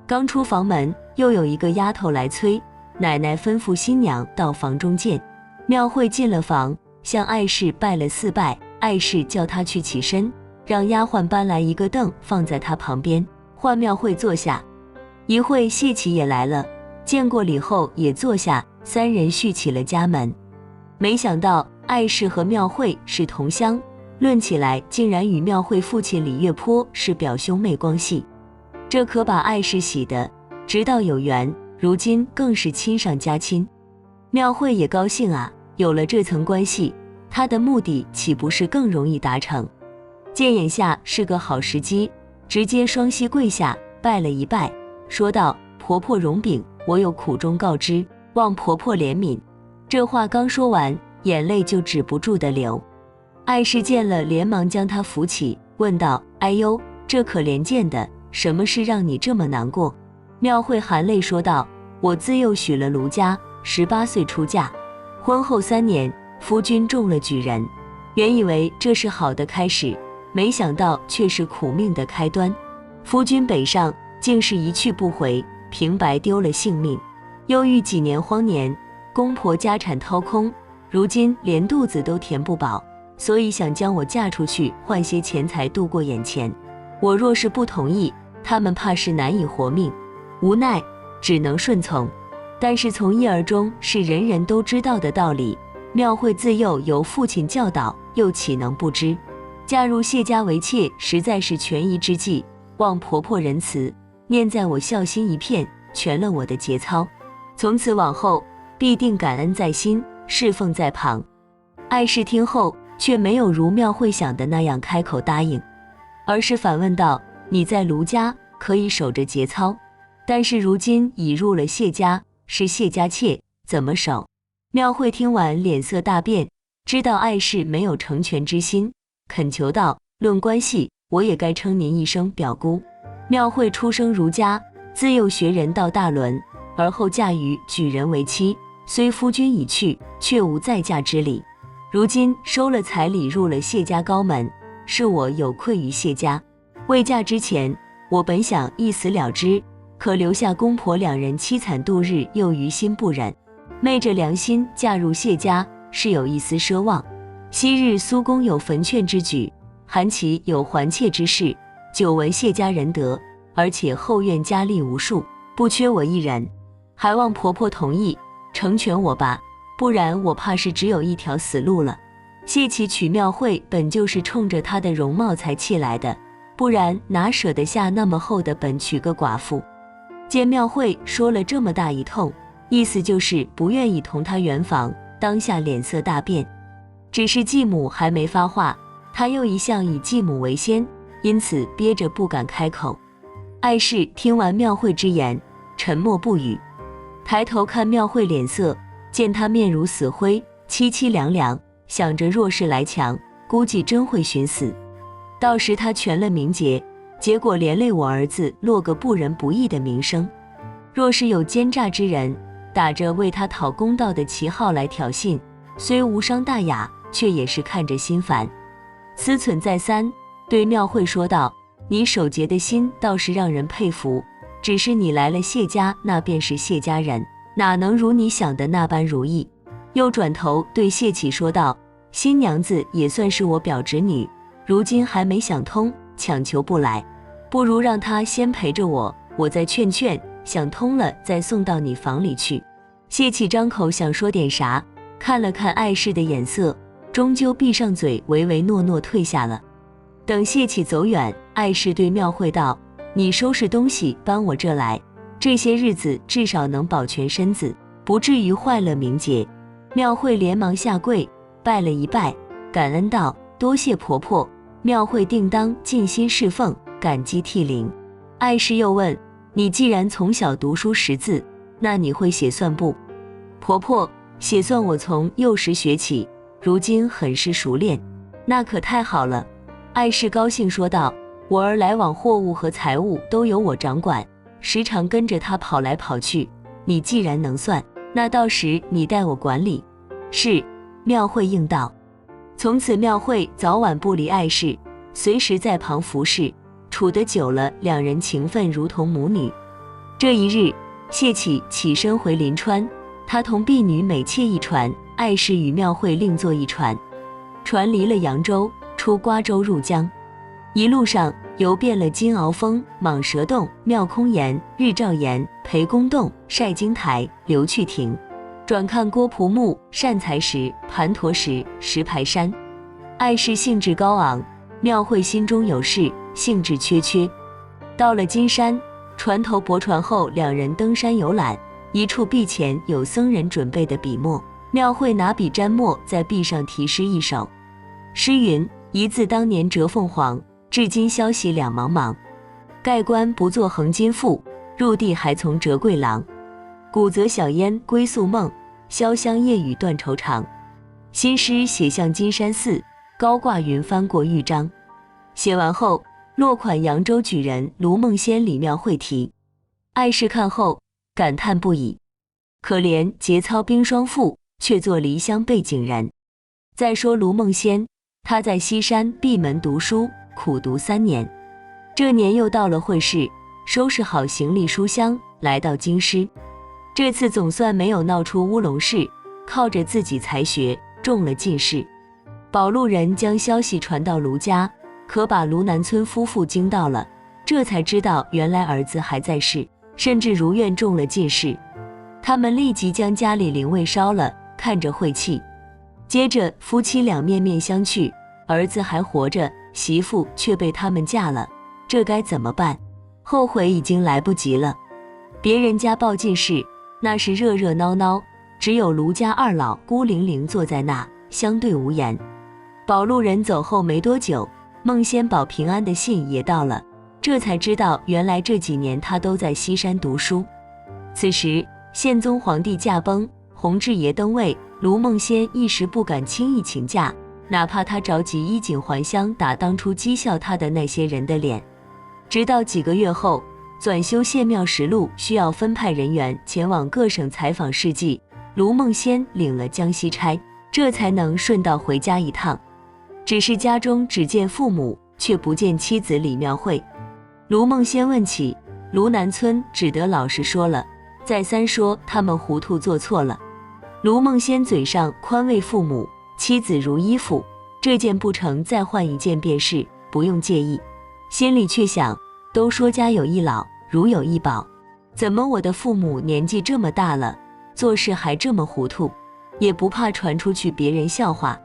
刚出房门，又有一个丫头来催，奶奶吩咐新娘到房中见。庙会进了房，向碍事拜了4拜，碍事叫她去起身，让丫鬟搬来一个凳放在她旁边，换庙会坐下。一会谢启也来了，见过礼后也坐下，三人续起了家门。没想到碍事和庙会是同乡，论起来竟然与庙会父亲李月坡是表兄妹关系，这可把碍事喜的直到有缘，如今更是亲上加亲。庙会也高兴啊，有了这层关系，他的目的岂不是更容易达成？见眼下是个好时机，直接双膝跪下拜了一拜，说道：婆婆容禀，我有苦衷告知，望婆婆怜悯。这话刚说完，眼泪就止不住的流。碍事见了，连忙将她扶起，问道：哎呦，这可怜见的，什么事让你这么难过？庙会含泪说道：我自幼许了卢家，18岁出嫁，婚后3年，夫君中了举人，原以为这是好的开始，没想到却是苦命的开端。夫君北上，竟是一去不回，平白丢了性命。又遇几年荒年，公婆家产掏空，如今连肚子都填不饱，所以想将我嫁出去，换些钱财度过眼前。我若是不同意，他们怕是难以活命，无奈只能顺从。但是从一而终是人人都知道的道理，庙会自幼由父亲教导，又岂能不知？嫁入谢家为妾，实在是权宜之计，望婆婆仁慈，念在我孝心一片，全了我的节操。从此往后，必定感恩在心，侍奉在旁。碍事听后，却没有如庙会想的那样开口答应，而是反问道：你在卢家可以守着节操，但是如今已入了谢家，是谢家妾，怎么守？庙会听完脸色大变，知道碍事没有成全之心，恳求道：论关系，我也该称您一声表姑。庙会出生儒家，自幼学人道大伦，而后嫁与举人为妻，虽夫君已去，却无再嫁之理。如今收了彩礼，入了谢家高门，是我有愧于谢家。未嫁之前，我本想一死了之，可留下公婆2人凄惨度日，又于心不忍，昧着良心嫁入谢家，是有一丝奢望。昔日苏公有焚劝之举，韩琦有还妾之事，久闻谢家仁德，而且后院佳丽无数，不缺我一人，还望婆婆同意成全我吧，不然我怕是只有一条死路了。谢启娶庙会本就是冲着她的容貌才气来的，不然哪舍得下那么厚的本娶个寡妇。见庙会说了这么大一通，意思就是不愿意同他圆房，当下脸色大变。只是继母还没发话，他又一向以继母为先，因此憋着不敢开口。碍事听完庙会之言，沉默不语，抬头看庙会脸色，见他面如死灰，凄凄凉凉，想着若是来强，估计真会寻死。到时他全了名节，结果连累我儿子落个不仁不义的名声。若是有奸诈之人，打着为他讨公道的旗号来挑衅，虽无伤大雅，却也是看着心烦。思忖再三，对庙会说道：你守节的心倒是让人佩服，只是你来了谢家，那便是谢家人，哪能如你想的那般如意？又转头对谢启说道：新娘子也算是我表侄女，如今还没想通，强求不来，不如让她先陪着我，我再劝劝，想通了再送到你房里去。谢启张口想说点啥，看了看碍事的眼色，终究闭上嘴，唯唯诺诺退下了。等谢启走远，碍事对庙会道：你收拾东西搬我这来，这些日子至少能保全身子，不至于坏了名节。庙会连忙下跪拜了一拜，感恩道：多谢婆婆，庙会定当尽心侍奉，感激涕零。碍事又问：你既然从小读书识字，那你会写算不？婆婆，写算我从幼时学起，如今很是熟练。那可太好了。碍事高兴说道：我儿来往货物和财物都由我掌管，时常跟着他跑来跑去，你既然能算，那到时你代我管理。是，庙会应道。从此庙会早晚不离碍事，随时在旁服侍，处得久了，两人情分如同母女。这一日，谢启起身回临川，他同婢女每妾一船，碍事与庙会另坐一船。船离了扬州，出瓜州入江，一路上游遍了金鳌峰、蟒蛇洞、妙空岩、日照岩、裴公洞、晒金台、流去亭，转看郭璞墓、善财石、盘陀石、石牌山。碍事兴致高昂，庙会心中有事，兴致缺缺。到了金山，船头泊船后，两人登山游览。一处壁前有僧人准备的笔墨，庙会拿笔沾墨，在壁上题诗一首。诗云：一字当年折凤凰，至今消息两茫茫。盖棺不做横金妇，入地还从折桂郎。古则小烟归宿梦，潇湘夜雨断愁肠。新诗写向金山寺，高挂云翻过玉章。写完后，落款扬州举人卢梦仙李庙会题。碍事看后感叹不已，可怜节操冰霜赋，却作离乡背景人。再说卢梦仙，他在西山闭门读书，苦读3年，这年又到了会试，收拾好行李书箱，来到京师。这次总算没有闹出乌龙事，靠着自己才学，中了进士。保路人将消息传到卢家，可把卢南村夫妇惊到了，这才知道原来儿子还在世，甚至如愿中了进士。他们立即将家里灵位烧了，看着晦气。接着夫妻俩面面相觑，儿子还活着，媳妇却被他们嫁了，这该怎么办？后悔已经来不及了。别人家报进士，那是热热闹闹，只有卢家二老孤零零坐在那，相对无言。保路人走后没多久，孟仙保平安的信也到了，这才知道原来这几年他都在西山读书。此时宪宗皇帝驾崩，弘治爷登位，卢梦仙一时不敢轻易请假，哪怕他着急衣锦还乡，打当初讥笑他的那些人的脸。直到几个月后，纂修宪庙实录需要分派人员前往各省采访事迹，卢梦仙领了江西差，这才能顺道回家一趟。只是家中只见父母，却不见妻子李庙会。卢梦仙问起，卢南村只得老实说了，再三说他们糊涂做错了。卢梦仙嘴上宽慰父母，妻子如衣服，这件不成再换一件便是，不用介意。心里却想，都说家有一老，如有一宝，怎么我的父母年纪这么大了，做事还这么糊涂，也不怕传出去别人笑话。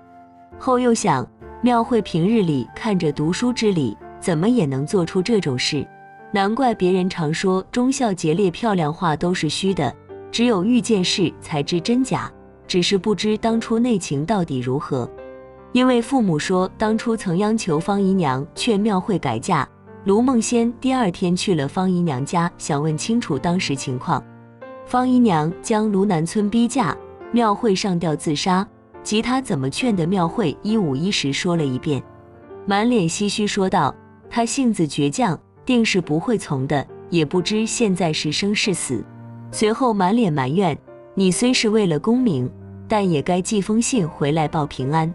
后又想，庙会平日里看着读书之礼，怎么也能做出这种事，难怪别人常说忠孝节烈漂亮话都是虚的，只有遇见事才知真假，只是不知当初内情到底如何。因为父母说当初曾央求方姨娘劝庙会改嫁，卢梦仙第二天去了方姨娘家，想问清楚当时情况。方姨娘将卢南村逼嫁，庙会上吊自杀，及他怎么劝的，庙会一五一十说了一遍，满脸唏嘘说道：他性子倔强，定是不会从的，也不知现在是生是死。随后满脸埋怨，你虽是为了功名，但也该寄封信回来报平安，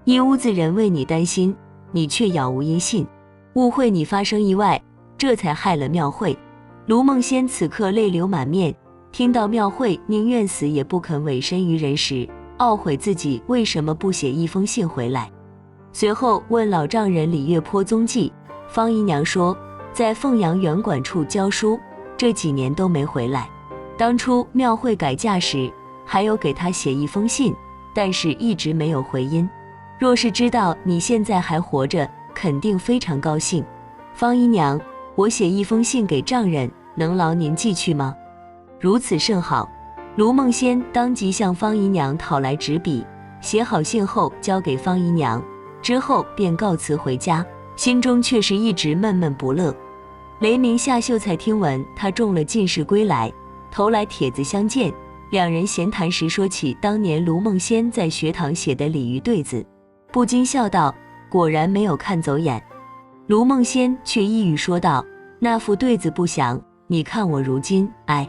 一屋子人为你担心，你却杳无音信，误会你发生意外，这才害了庙会。卢梦仙此刻泪流满面，听到庙会宁愿死也不肯委身于人时，懊悔自己为什么不写一封信回来。随后问老丈人李月坡踪迹，方姨娘说在凤阳园管处教书，这几年都没回来。当初庙会改嫁时，还有给他写一封信，但是一直没有回音。若是知道你现在还活着，肯定非常高兴。方姨娘，我写一封信给丈人，能劳您寄去吗？如此甚好。卢梦仙当即向方姨娘讨来纸笔，写好信后交给方姨娘，之后便告辞回家，心中却是一直闷闷不乐。雷鸣夏秀才听闻他中了进士归来，投来帖子相见，两人闲谈时说起当年卢梦仙在学堂写的鲤鱼对子，不禁笑道：果然没有看走眼。卢梦仙却一语说道：那副对子不详，你看我如今，哎。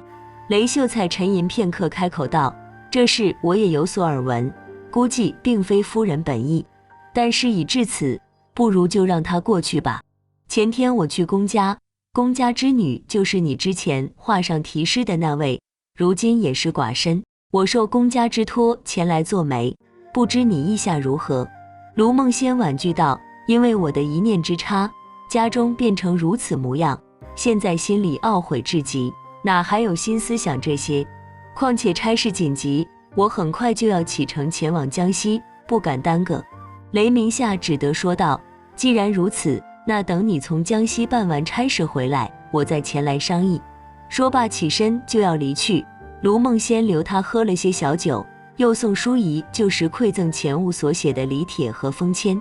雷秀才沉吟片刻，开口道：这事我也有所耳闻，估计并非夫人本意，但事已至此，不如就让他过去吧。前天我去公家，公家之女就是你之前画上题诗的那位，如今也是寡身，我受公家之托前来做媒，不知你意下如何？卢梦仙婉拒道：因为我的一念之差，家中变成如此模样，现在心里懊悔至极，哪还有心思想这些？况且差事紧急，我很快就要启程前往江西，不敢耽搁。雷鸣夏只得说道：既然如此，那等你从江西办完差事回来，我再前来商议。说罢起身就要离去，卢梦仙留他喝了些小酒，又送淑仪旧时馈赠钱物所写的礼帖和封签，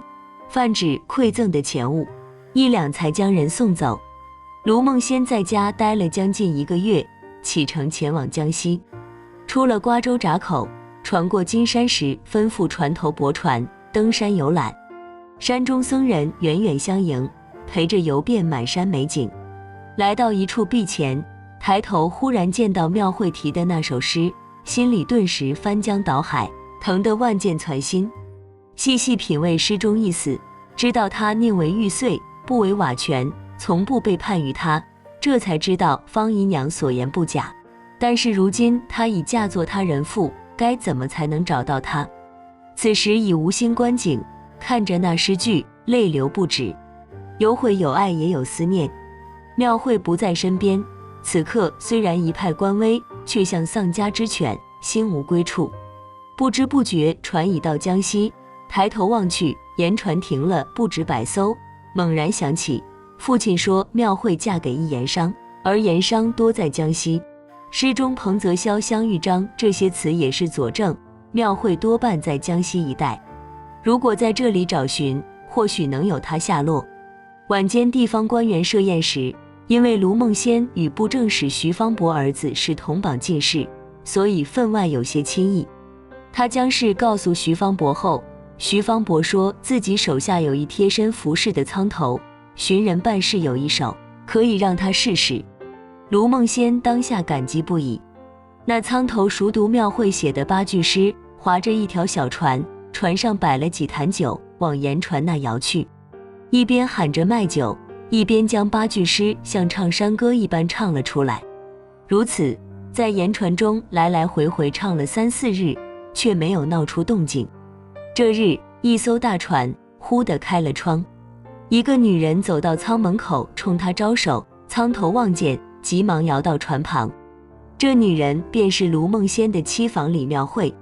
泛指馈赠的钱物1两，才将人送走。卢梦仙在家待了将近1个月，启程前往江西。出了瓜州闸口，船过金山时，吩咐船头泊船，登山游览。山中僧人远远相迎，陪着游遍满山美景。来到一处壁前，抬头忽然见到庙会题的那首诗，心里顿时翻江倒海，疼得万箭攒心。细细品味诗中意思，知道他宁为玉碎，不为瓦全，从不背叛于他，这才知道方姨娘所言不假。但是如今她已嫁作他人妇，该怎么才能找到他？此时已无心观景，看着那诗句，泪流不止，有悔有爱也有思念。庙会不在身边，此刻虽然一派官威，却像丧家之犬，心无归处。不知不觉船已到江西，抬头望去，盐船停了不止100艘。猛然想起父亲说庙会嫁给一盐商，而盐商多在江西。诗中彭泽潇、香玉章这些词也是佐证，庙会多半在江西一带。如果在这里找寻，或许能有他下落。晚间地方官员设宴时，因为卢梦仙与布政使徐方伯儿子是同榜进士，所以分外有些亲意。他将事告诉徐方伯后，徐方伯说自己手下有一贴身服侍的苍头，寻人办事有一手，可以让他试试。卢梦仙当下感激不已。那苍头熟读庙会写的8句诗，划着一条小船，船上摆了几坛酒，往盐船那摇去，一边喊着卖酒，一边将8句诗像唱山歌一般唱了出来。如此在盐船中来来回回唱了3、4日，却没有闹出动静。这日一艘大船忽地开了窗，一个女人走到舱门口冲他招手，舱头望见，急忙摇到船旁。这女人便是卢梦仙的妻房李妙慧。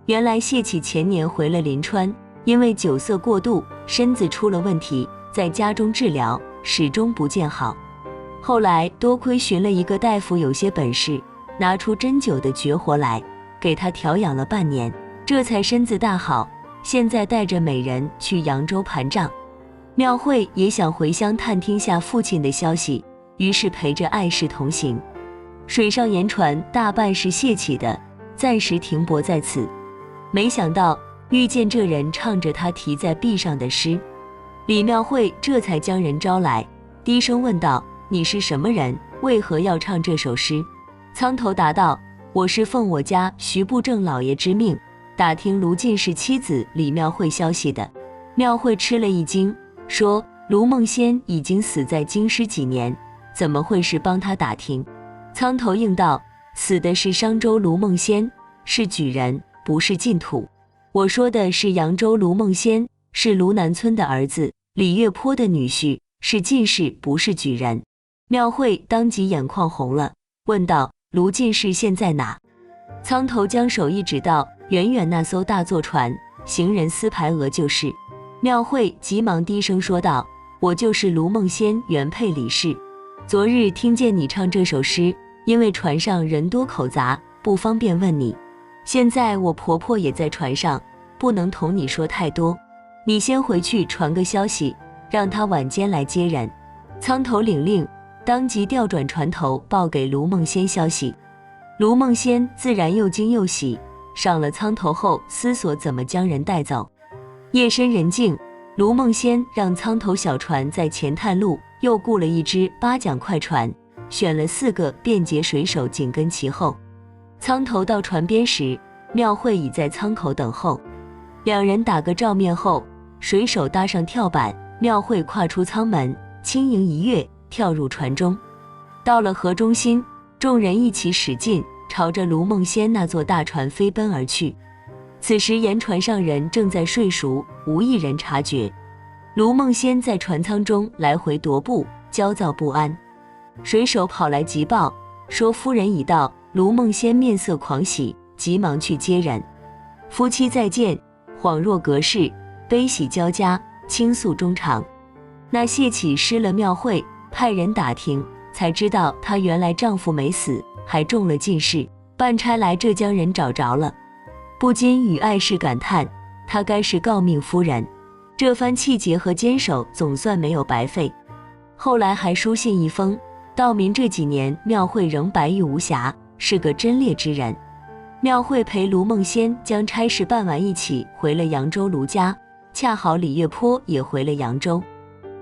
原来谢启前年回了临川，因为酒色过度，身子出了问题，在家中治疗，始终不见好。后来多亏寻了一个大夫有些本事，拿出针灸的绝活来，给他调养了半年，这才身子大好。现在带着美人去扬州盘账。妙慧也想回乡探听下父亲的消息，于是陪着爱士同行。水上盐船大半是谢启的，暂时停泊在此。没想到遇见这人唱着他题在壁上的诗，李妙慧这才将人招来，低声问道：你是什么人？为何要唱这首诗？苍头答道：我是奉我家徐布政老爷之命，打听卢进士妻子李妙慧消息的。妙慧吃了一惊，说：卢梦仙已经死在京师几年，怎么会是帮他打听？苍头应道：死的是商州卢梦仙，是举人，不是晋土。我说的是扬州卢梦仙，是卢南村的儿子，李月坡的女婿，是进士，不是举人。庙会当即眼眶红了，问道：卢进士现在哪？苍头将手一指到远远那艘大坐船，行人司牌额就是。庙会急忙低声说道：我就是卢梦仙原配李氏，昨日听见你唱这首诗，因为船上人多口杂，不方便问你。现在我婆婆也在船上，不能同你说太多，你先回去传个消息，让她晚间来接人。苍头领令，当即调转船头报给卢梦仙消息。卢梦仙自然又惊又喜，上了舱头后思索怎么将人带走。夜深人静，卢梦仙让舱头小船在前探路，又雇了一只8桨快船，选了4个便捷水手紧跟其后。舱头到船边时，庙会已在舱口等候。两人打个照面后，水手搭上跳板，庙会跨出舱门，轻盈一跃，跳入船中。到了河中心，众人一起使劲，朝着卢梦仙那座大船飞奔而去。此时沿船上人正在睡熟，无一人察觉。卢梦仙在船舱中来回踱步，焦躁不安。水手跑来急报，说夫人已到。卢梦仙面色狂喜，急忙去接人。夫妻再见，恍若隔世，悲喜交加，倾诉衷肠。那谢启失了庙会，派人打听，才知道她原来丈夫没死，还中了进士，办差来浙江人找着了。不禁与爱氏感叹，她该是诰命夫人，这番气节和坚守总算没有白费。后来还书信一封，道明这几年庙会仍白玉无瑕，是个贞烈之人。庙会陪卢梦仙将差事办完，一起回了扬州卢家，恰好李月坡也回了扬州。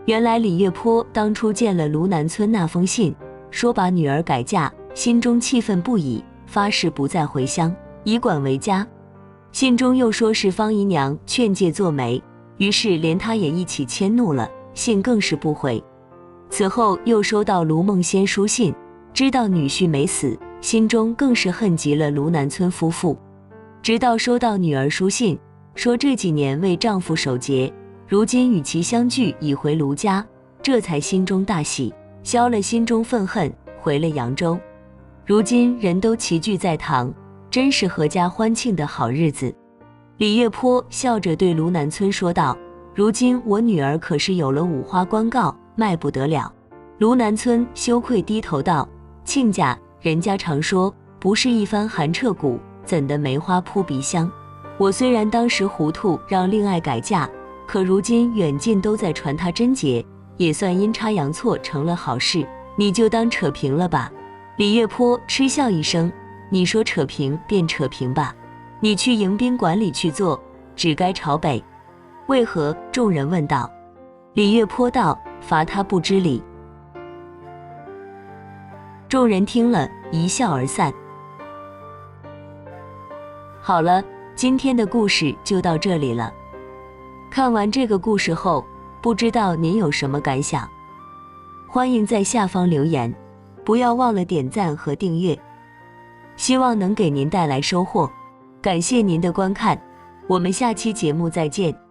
原来李月坡当初见了卢南村那封信，说把女儿改嫁，心中气愤不已，发誓不再回乡，以管为家。信中又说是方姨娘劝诫做媒，于是连他也一起迁怒了，信更是不回。此后又收到卢梦仙书信，知道女婿没死，心中更是恨极了卢南村夫妇。直到收到女儿书信，说这几年为丈夫守节，如今与其相聚已回卢家，这才心中大喜，消了心中愤恨，回了扬州。如今人都齐聚在堂，真是阖家欢庆的好日子。李月坡笑着对卢南村说道：如今我女儿可是有了五花官告，卖不得了。卢南村羞愧低头道：亲家，人家常说不是一番寒彻骨，怎的梅花扑鼻香。我虽然当时糊涂让令爱改嫁，可如今远近都在传她贞洁，也算阴差阳错成了好事，你就当扯平了吧。李月坡嗤笑一声：你说扯平便扯平吧，你去迎宾馆里去坐，只该朝北。为何？众人问道。李月坡道：罚他不知礼。众人听了，一笑而散。好了，今天的故事就到这里了。看完这个故事后，不知道您有什么感想？欢迎在下方留言，不要忘了点赞和订阅，希望能给您带来收获。感谢您的观看，我们下期节目再见。